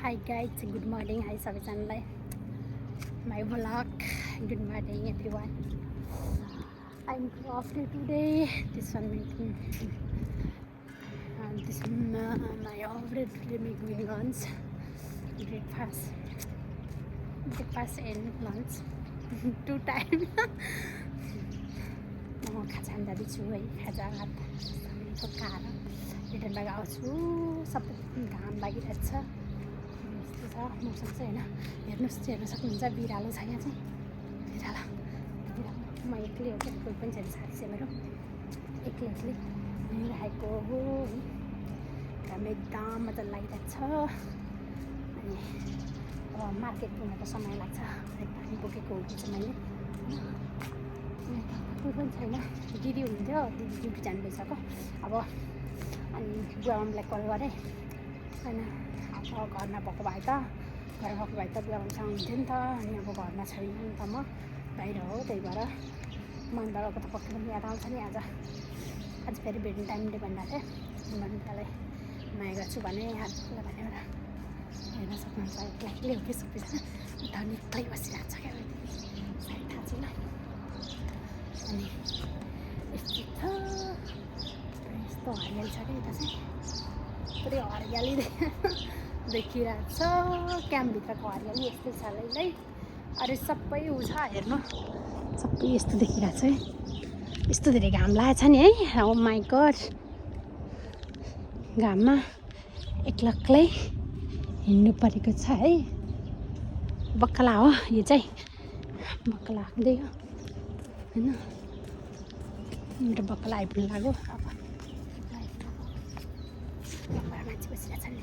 Hi guys, good morning. Hi सबैजनालाई. My vlog. Good morning everyone. I'm off day today. This one my off day today. Me going lunch, breakfast and lunch. 2 time. म खाजा जाँदैछु है. खाजा पकाएर return bag आउँछु. सबै घाम लागिरहेछ. यस्तो छ मौसम चाहिँ होइन. हेर्न सक्नुहुन्छ बिरालो छ यहाँ चाहिँ. बिरालो म एक्लै हो कि कोही पनि छैन साथी चाहिँ मेरो. एक्लै हिँडिरहेको हो. घाम एकदम मजा लागिरहेछ. अनि अब मार्केट पुग्नको समय लाग्छ. पानी बोकेको हुन्छ मैले. कोही पनि छैन. दिदी हुनुहुन्थ्यो. दिदी ड्युटी जानु भइसक्यो. अब अनि बुवाआमालाई कल गरेँ होइन. अब घरमा भएको भए त बुवाआमासँग हुन्थ्यो नि त. अनि अब घरमा छैन नि त. म बाहिर हो. त्यही भएर मनबाबाको त पक्कै पनि याद आउँछ नि. आज फेरि भेट्ने टाइमले भन्दा थिएँ मनिकालाई माया गर्छु भने हातलाई भनेर हेर्न सक्नुहुन्छ. एक्लै हो कि सबैजना उता निक्लै बसिरहेको छ क्या सायद थाहा छैन. अनि यस्तो हरियाली छ क्या यता चाहिँ. पुरै हरियाली देखिरहेको छ. क्याम्पभित्रको हरियाली यस्तै छ है. अरू सबै उ छ हेर्नु. सबै यस्तो देखिरहेको छ है. यस्तो धेरै घाम लागेको छ नि है. ओ माई गड. घाममा एक्लै हिँड्नु परेको छ है. बक्खला हो यो चाहिँ. बक्खला आउँदै हो होइन. मेरो बक्खला आइपुग्नु लाग्यो. अब मान्छे बसिरहेको छ नि.